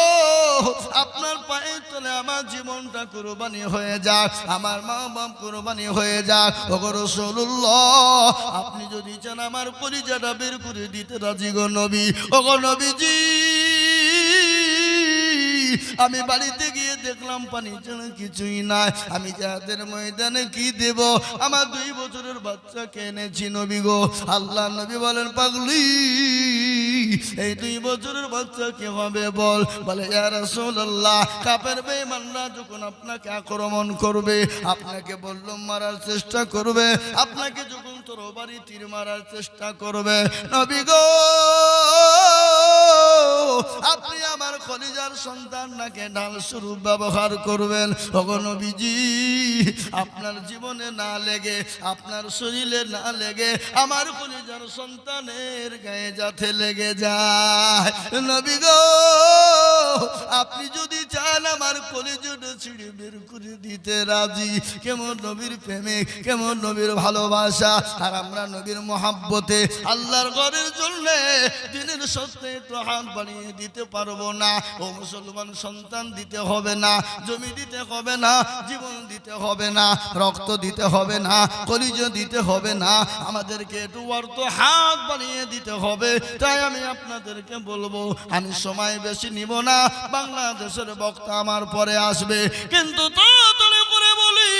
আপনার পায়ের তলে আমার জীবনটা কুরবানি হয়ে যাক, আমার মা বাপ কুরবানি হয়ে যাক। ও গো রাসূলুল্লাহ, আপনি যদি চান আমার কলিজাটা বের করে দিতে রাজি গো নবী। ও গো নবীজি, আমি বাড়িতে গিয়ে দেখলাম পানি ছাড়া কিছুই নাই। আমি জিহাদের ময়দানে কি দেব? আমার 2 বছরের বাচ্চাকে এনেছি নবী গো। আল্লাহ নবী বলেন, পাগলি এই 2 বছরের বাচ্চা কি হবে বল? বলে, ইয়া রাসূলুল্লাহ, কাফের বেঈমানরা যখন আপনাকে আক্রমণ করবে, আপনাকে বললাম মারার চেষ্টা করবে, আপনাকে যখন তরবারি তীর মারার চেষ্টা করবে, নবী গো আপনি আমার কলিজার সন্তান নাকি ঢাল স্বরূপ ব্যবহার করবেন। ওগো নবীজি, আপনার জীবনে না লেগে, আপনার শরীরে না লেগে আমার কলিজার সন্তানের গায়ে যাতে লেগে যায়। নবী গো আপনি যদি চান আমার কলিজাটা ছিঁড়ে বের করে দিতে রাজি। কেমন নবীর প্রেমে, কেমন নবীর ভালোবাসা। আর আমরা নবীর মহাব্বতে আল্লাহর ঘরের জন্য দিনের সত্যে একটু হাত বাড়িয়ে দিতে পারবো না। ও মুসলমান, সন্তান দিতে হবে না, জমি দিতে হবে না, জীবন দিতে হবে না, রক্ত দিতে হবে না, কলিজা দিতে হবে না, আমাদেরকে একটু অর্থ হাত বাড়িয়ে দিতে হবে। তাই আমি আপনাদেরকে বলবো, আমি সময় বেশি নিব না, বাংলাদেশের বক্তা আমার পরে আসবে, কিন্তু তাড়াতাড়ি করে বলি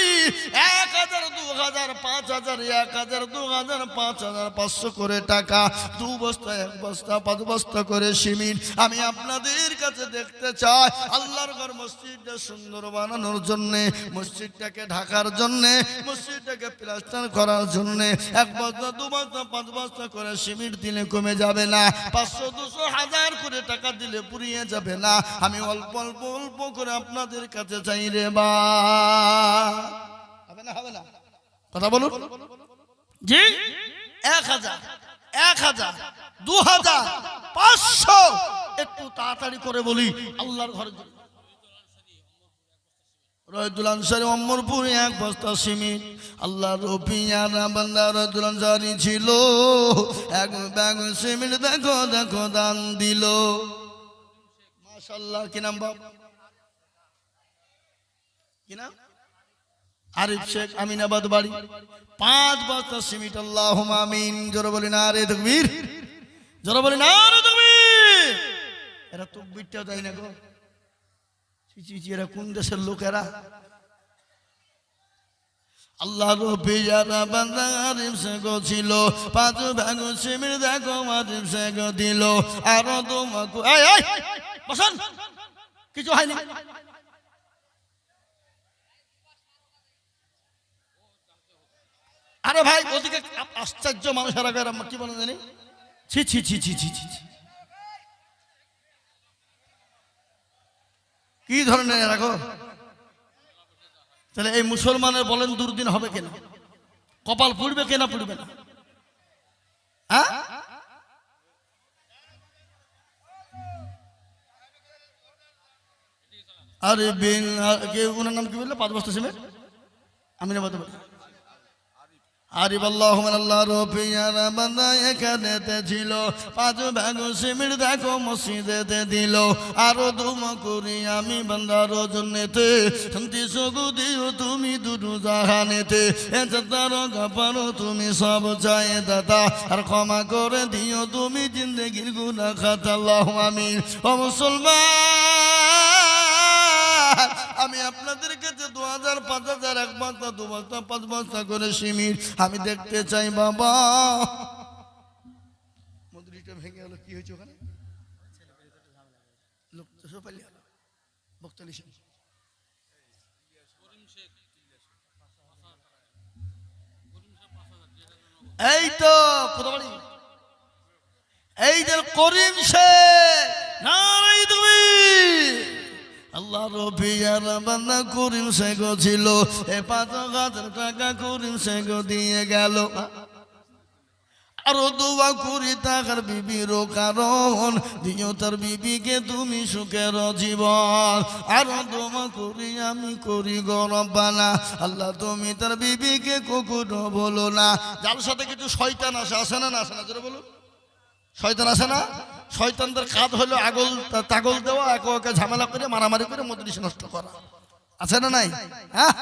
1000, 2000, 5000, 1000, 2000, 5000, 500 করে টাকা, 2 বস্তা, 1 বস্তা, 5 বস্তা করে সিমেন্ট আমি আপনাদের কাছে দেখতে চাই। আল্লাহর ঘর মসজিদটা সুন্দর বানানোর জন্য, মসজিদটাকে ঢাকার জন্য, মসজিদটাকে প্লাস্টার করার জন্য 1 বস্তা, 2 বস্তা, 5 বস্তা করে সিমেন্ট দিলে কমে যাবে না। 500, 200, 1000 করে টাকা দিলে পুড়িয়ে যাবে না। আমি অল্প অল্প অল্প করে আপনাদের কাছে চাই রে বা। হবে না? হবে না? কথা বলুন জি। 1000, 1000, 2000, 500 একটু তাড়াতাড়ি করে বলি আল্লাহর ঘরে। রহিদুল আনসারী অমরপুরে 1 বস্তা সিমেন্ট। আল্লাহ রফিয়ারা বান্দা রহিদুল আনসারী ছিল, 1 ব্যাগ সিমেন্ট দেখো দেখো দান দিল। মাশাআল্লাহ। কি নাম বাপ? কি নাম? আরিফ শেখ, আমিনাবাদ বাড়ি। 5 বস্তা সিমেন্ট। আল্লাহুম্মা আমিন। জোরে বলি নারে তাকবীর, জোরে বলি নারে তাকবীর। এরা তাকবীরটা দেয় না গো। এরা কোন দেশের লোকেরা? আল্লাহ রফিয়ারা বান্দা আরিফ শেখ ছিল, 5 ব্যাগ সিমেন্ট দেখো আরিফ শেখ দিল। আর তোমাকে বসেন, কিছু হয়নি। আরে ভাই ওদিকে আশ্চর্য মানুষেরা কি বলেন জানি? ছি ছি ছি ছি ছি ছি, কি ধরনের রাখো? তাহলে এই মুসলমানের বলেন দুর্দিন হবে কেন? কপাল পুড়বে কেনা পুড়বে না? হ্যাঁ, আরে বিন ওনার নাম কি বললে? 5 বস্তা সিমেন্ট আমি না বলতে পারি। আরিফ আল্লাহ রফিয়ারা বান্দা এখানেতে ছিল, 5 ব্যাগ সিমেন্ট দেখো মসজিদেতে দিল। আরো 2 করি আমি বান্দার জন্যতে, শান্তি সুখ দিও তুমি দুটো জাহানেতে। তার কাপারো তুমি সব চাই দাতা, আর ক্ষমা করে দিও তুমি জিন্দেগির গুনাহ খাতা। আল্লাহুম্মা আমিন। ও মুসলমান, আমি আপনাদের কাছে 2000, 5000, 1 বস্তা, 2 বস্তা, 5 বস্তা করে সিমেন্ট আমি দেখতে চাই বাবা। মন্দিরটা ভেঙে গেল, কি হয়েছে ওখানে? লোক তো সব পালিয়ে গেল। বক্তালি এই তো কোথা বাড়ি? এই যে করিম শেখ, নারাই তুমি। আল্লাহ রফিয়ারা বান্দা করিম শেখ ছিল, 5,000 টাকা করিম শেখ দিয়ে গেল। আরো দোয়া করি তার বিবির কারণ, দিও তার বিবিকে তুমি সুখের জীবন। আরো দোয়া করি আমি করি গো রব্বানা, আল্লাহ তুমি তার বিবিকে কখনো বলো না। যার সাথে কিছু শয়তান আসে না আসে না? জোরে বলুন। শয়তান আসে না? শয়তানদের কাজ হলো তাগল দেওয়া, একে একে ঝামেলা করে মারামারি করে মজলিস নষ্ট করা। আছে না নাই? হ্যাঁ,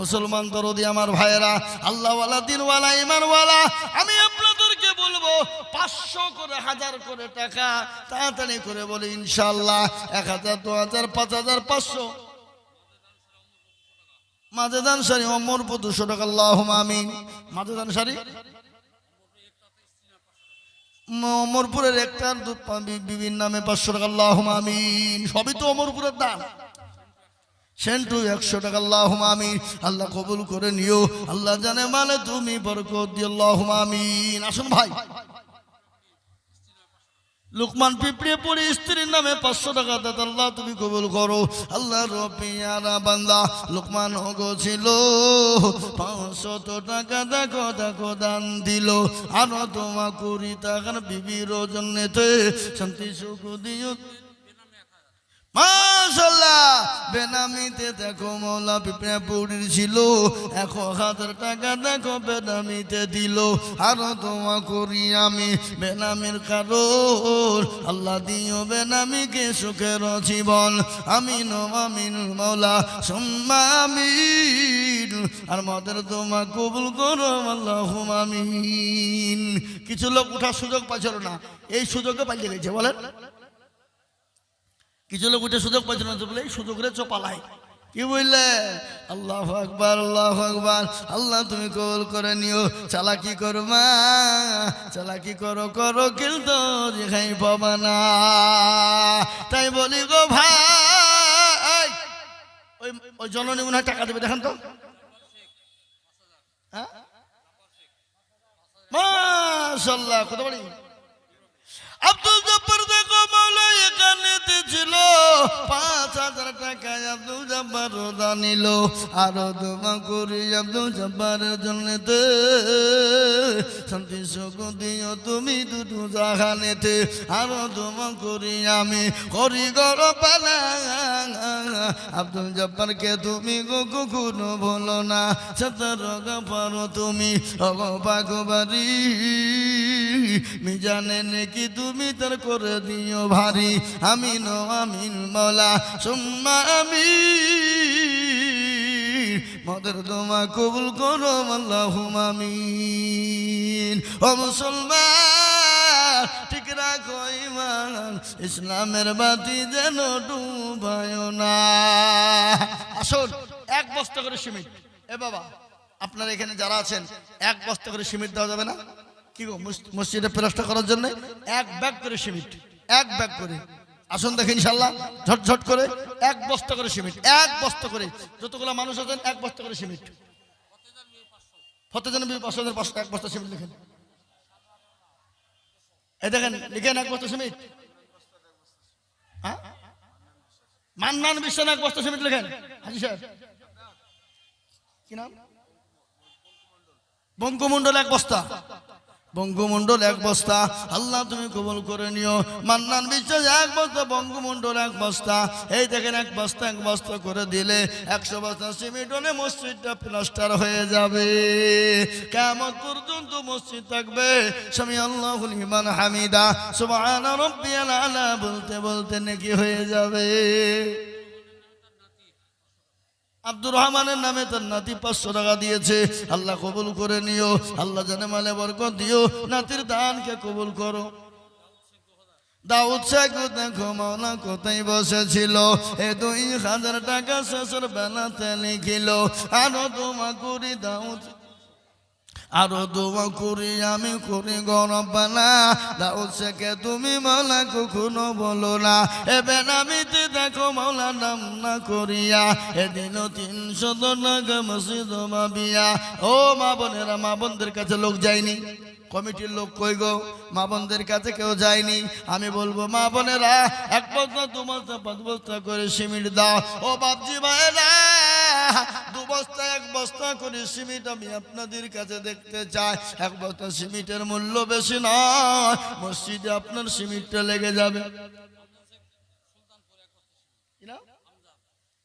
মুসলমান দরদি আমার ভাইয়েরা, আল্লাহওয়ালা দিনওয়ালা ইমানওয়ালা, আমি আপনাদেরকে বলবো 500 করে 1000 করে টাকা তাড়াতাড়ি করে বলি ইনশাআল্লাহ। 1000, 2000, 5000, 500 মাজেদান সারি অমরপুর 200 টাকা, আল্লাহুম্মা আমিন। মাজেদান সারি অমরপুরের একটা বিভিন্ন নামে 500 টাকা, আল্লাহুম্মা আমিন। সবই তো অমরপুরের দান। সেন্টু 100 টাকা, আল্লাহুম্মা আমিন। আল্লাহ কবুল করে নিও, আল্লাহ জানে মানে তুমি বরকত দিও, আল্লাহুম্মা আমিন। আসুন ভাই, লুকমান পিঁপড়ে পড়ে স্ত্রীর নামে 500 টাকা দাদা, আল্লাহ তুমি কবুল করো। আল্লাহ রবিয়ারা বান্দা লুকমান ওগো ছিল 500 টাকা, দেখো দেখো দান দিল। আরো তোমা 20 টাকার বিবির জন্যতে শান্তি সুখ দিও, মাশাআল্লাহ। বেনামিতে দেখো মৌলা পিঁপড়ে পুরীর ছিল 1000 টাকা, দেখো বেনামিতে দিল। আরো তোমা করি আমি বেনামির কারণ, আল্লাহ দিও বেনামিকে সুখের জীবন। আমিন আমিন মৌলা সুম্মা আমিন। আর মদের তোমা কবুল করো, আল্লাহুম্মা আমিন। কিছু লোক উঠার সুযোগ পাচ্ছিল না, এই সুযোগে পালিয়ে গেছে। বলেন, কিছু লোক উঠে সুযোগ পাইছিল না বলে এই সুযোগরে চপালাই। কি বললে? আল্লাহু আকবার, আল্লাহু আকবার। আল্লাহ তুমি কবুল করে নিও। চালাকি করবা, চালাকি করো করো কিন্তু দেখাই পাবা না। তাই বলি গো ভাই, ওই জননী মনে হয় টাকা দেবে, দেখেন তো। হ্যাঁ, মাশাআল্লাহ। কত বলি আব্দুল জব্বার দেখো মাওলা এখানে ছিল 5000 টাকা, আব্দুল জব্বার রোজা নিল। আরো দোয়া করি আব্দুল জব্বারের জন্যতে শান্তি সুখ দিও তুমি দুটো জাহানেতে। আরো দোয়া করি আমি করি গরবালা, আব্দুল জব্বারকে তুমি কখনো ভুলো না। 17 পারো তুমি অগবাগবারি, মিজানে নেকি তুমি তার করে দিও ভারী। আমিন আমিন মৌলা সুম্মা আমিন। মদের দোয়া কবুল করো, আল্লাহুম্মা আমিন। ও মুসলমান, ঠিক রাখো ঈমান, ইসলামের বাতি যেন ডুবায় না। আসুন, 1 বস্তা করে সিমেন্ট। এ বাবা, আপনারা এখানে যারা আছেন 1 বস্তা করে সিমেন্ট দেওয়া যাবে না? কি গো, মসজিদে প্লাস্টার করার জন্য 1 ব্যাগ করে সিমেন্ট, 1 ব্যাগ করে। আসুন দেখে ইনশাআল্লাহ ঝটঝট করে 1 বস্তা করে সিমেন্ট, 1 বস্তা করে। যতগুলো মানুষ আছেন 1 বস্তা করে সিমেন্ট। ফতেজন 500 1 বস্তা সিমেন্ট লিখেন। এই দেখেন, লিখেন 1 বস্তা সিমেন্ট। হ্যাঁ, মান্নান বিশ্বাস 1 বস্তা সিমেন্ট লিখেন। হাজি সাহেব কি নাম? বঙ্গমণ্ডল 1 বস্তা, বঙ্গমণ্ডল 1 বস্তা। আল্লাহ তুমি কবুল করে নিও। মান্নান বিশ্বাস 1 বস্তা, বঙ্গমণ্ডল 1 বস্তা। এই দেখেন 1 বস্তা 1 বস্তা করে দিলে 100 বস্তা সিমেন্ট হলে মসজিদটা প্লাস্টার হয়ে যাবে। কিয়ামত পর্যন্ত মসজিদ থাকবে সামি আল্লাহু লিমান হামিদা, সুবহানা রাব্বিয়াল আলা বলতে বলতে নেকি হয়ে যাবে। আব্দুর রহমানের নামে তার নাতি 500 টাকা দিয়েছে, আল্লাহ কবুল করে নিও। আল্লাহ জানে মালে বরকত দিও, নাতির দানকে কবুল করো। দাউদ শেখ দেখো মাওলা কোথায় বসেছিল, এ 2000 টাকা শেষের বেলাতে লিখিল। আরো দোয়া করি দাউদ, আরো দোয়া করি আমি করি গরবানা। দাউদ শেখে তুমি মাওলা কখনো বলো না। এ বেনামিতে দেখো মাওলা নাম না করিয়া, এদিন 300 টাকা মসজিদ মাবিয়া। ও মা বোনেরা, মা বোনদের কাছে লোক যায়নি, কমিটির লোক কই গো? মা বোনদের কাছে কেউ যায়নি। আমি বলবো মা বোনেরা 1 বস্তা 2 বস্তা 5 বস্তা করে সিমেন্ট দাও। ও বাপজি ভাইরা, 2 বস্তা 1 বস্তা করে সিমেন্ট আমি আপনাদের কাছে দেখতে চাই। 1 বস্তা সিমেন্টের মূল্য বেশি নয়, মসজিদে আপনার সিমেন্টটা লেগে যাবে।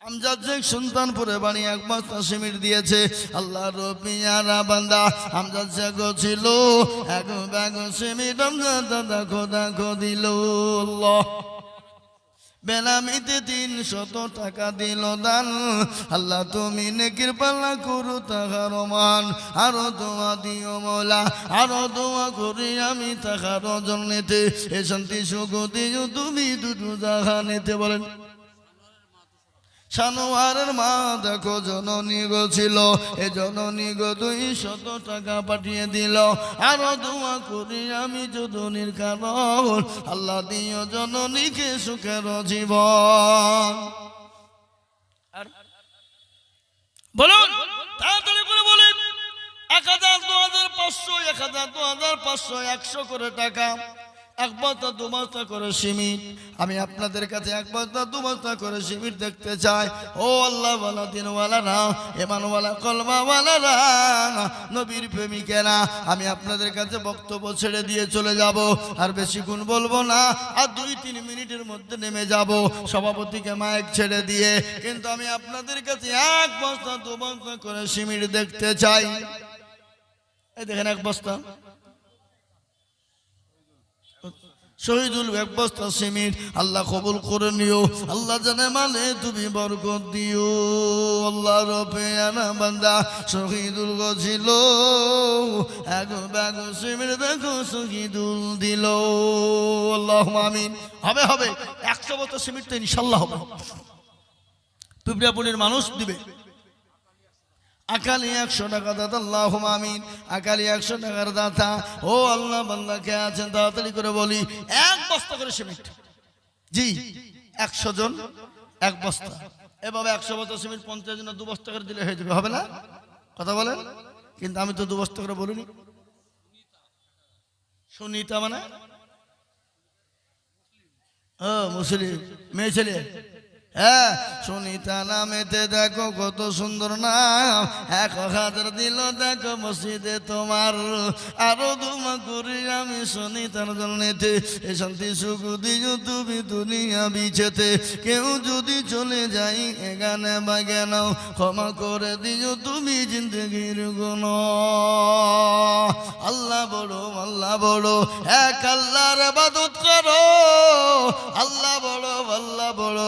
আমজাদ শেখ সুলতানপুরে বাড়ি 1 বস্তা সিমেন্ট দিয়েছে। আল্লাহ রবিয়ারা বান্দা আমজাদ শেখ ছিল 1 ব্যাগ সিমেন্ট আমজাদ দেখো দেখো দিল। আল্লাহ বেনামিতে 300 টাকা দিল দান। আল্লাহ তুমি নেকির পাল্লা করো তাহার মান। আরো দোয়া দিও মৌলা, আরো দোয়া করি আমি তাহার জন্যতে। এ শান্তি সুখ দিও তুমি দুটো জাহানেতে। বলেন সানোয়ারের মা দেখো জননী গো ছিল, এ জননী গো 200 টাকা পাঠিয়ে দিল। আরো দোয়া করি আমি জননীর কারণ, আল্লাহ দিও জননীকে সুখের জীবন। আর বলুন তাড়াতাড়ি করে বলেন 1000, 2000, 500, 1000, 2000, 500, 100 করে টাকা, 1 বস্তা 2 বস্তা করে সিমেন্ট। আমি আপনাদের কাছে 1 বস্তা 2 বস্তা করে সিমেন্ট দেখতে চাই। ও আল্লাহ ওয়ালা, দিনওয়ালারা, ইমানওয়ালা, কলমাওয়ালারা, নবীর প্রেমিকেরা, আমি আপনাদের কাছে বক্তব্য ছেড়ে দিয়ে চলে যাব। আর বেশিক্ষণ বলবো না, আর 2-3 মিনিটের মধ্যে নেমে যাব সভাপতিকে মাইক ছেড়ে দিয়ে। কিন্তু আমি আপনাদের কাছে 1 বস্তা 2 বস্তা করে সিমেন্ট দেখতে চাই। এই দেখেন 1 বস্তা শহীদুল, 1 বস্তা সিমেন্ট। আল্লাহ কবুল করে নিও, আল্লাহ জানে মানে তুমি বরকত দিও। আল্লাহ রবে আনা বান্দা শহীদুল গছিল, 1 ব্যাগ সিমেন্ট দেখো শহীদুল দিল। আল্লাহুম্মা আমিন। হবে হবে 100 বস্তা সিমেন্ট তো ইনশাআল্লাহ হবে। পিপড়াপুলির মানুষ দিবে। আকালি 100 টাকা দাতা, আল্লাহুম্মা আমিন। আকালি 100 টাকার দাতা। ও আল্লাহ, বান্দা কে আছেন তাড়াতাড়ি করে বলি 1 বস্তা করে সিমেন্ট। জি 100 জন 1 বস্তা। এভাবে 100 বস্তা সিমেন্ট 50 জন 2 বস্তা করে দিলে হয়ে যাবে, হবে না? কথা বলেন। কিন্তু আমি তো 2 বস্তা করে বলিনি। সুনিতা মানে মুসলিম মেয়ে ছেলে। হ্যাঁ, সুনিতা নামেতে দেখো কত সুন্দর নাম। 1000 দিল দেখো মসজিদে তোমার। আরো দোয়া করি আমি সুনিতার জন্যতে। এ শান্তি সুখ দিও তুমি দুনিয়া বিছেতে। কেউ যদি চলে যাই এখানে বাগেন, ক্ষমা করে দিও তুমি জিন্দগির গুণ। আল্লাহ বড়, আল্লাহ বড়, এক আল্লাহর ইবাদত করো। আল্লাহ বড়, আল্লাহ বড়,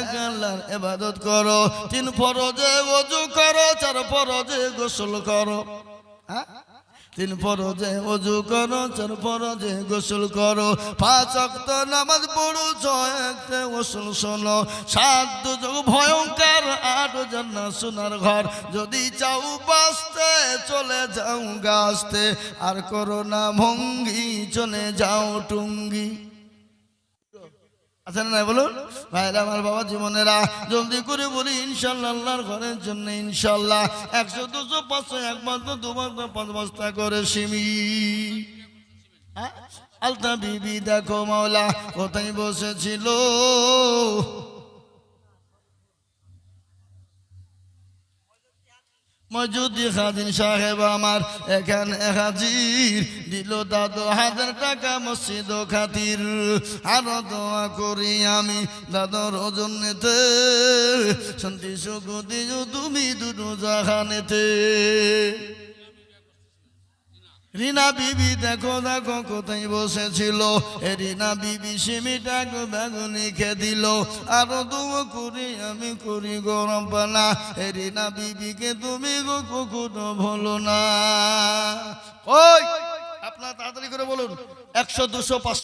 আল্লাহর ইবাদত করো। 3 ফরজে ওযু করো, 4 ফরজে গোসল করো। 3 ফরজে ওযু করো, 4 ফরজে গোসল করো। 5 ওয়াক্ত নামাজ পড়ো, 6 ওয়াক্তে গোসল শোনো। 7 দুজক ভয়ঙ্কর, 8 জান্নাত সোনার ঘর। যদি চাও বাঁচতে চলে যাও গাছতে, আর করো না ভঙ্গি চলে যাও টুঙ্গি। আচ্ছা না বলুন ভাইরা, আমার বাবা জীবনেরা, জলদি করে বলি ইনশাল্লাহ আল্লাহর ঘরের জন্য ইনশাল্লাহ 100, 200, 500, 1 বস্তা 2 বস্তা 5 বস্তা করে সিমেন্ট। আলতা বিবি দেখো মাওলা কোথায় বসেছিল। মজুদি খাদিন সাহেব আমার এখানে হাজির, দিল দাদু 1000 টাকা মসজিদ খাতির। আরো দোয়া করি আমি দাদুর জন্যতে, শান্তি সুখ দিও তুমি দুটো জাহানেতে। রিনা বিবি দেখো দেখো কোথায় বসেছিল। রিনা বিবি সিমিটা বেগুনি খেয়ে দিল। আরো দোয়া করি আমি করি গরম পানা, রিনা বিবিকে তুমি গো কখনো ভুলো না। ওই আপনারা তাড়াতাড়ি করে বলুন 100, 200, 500।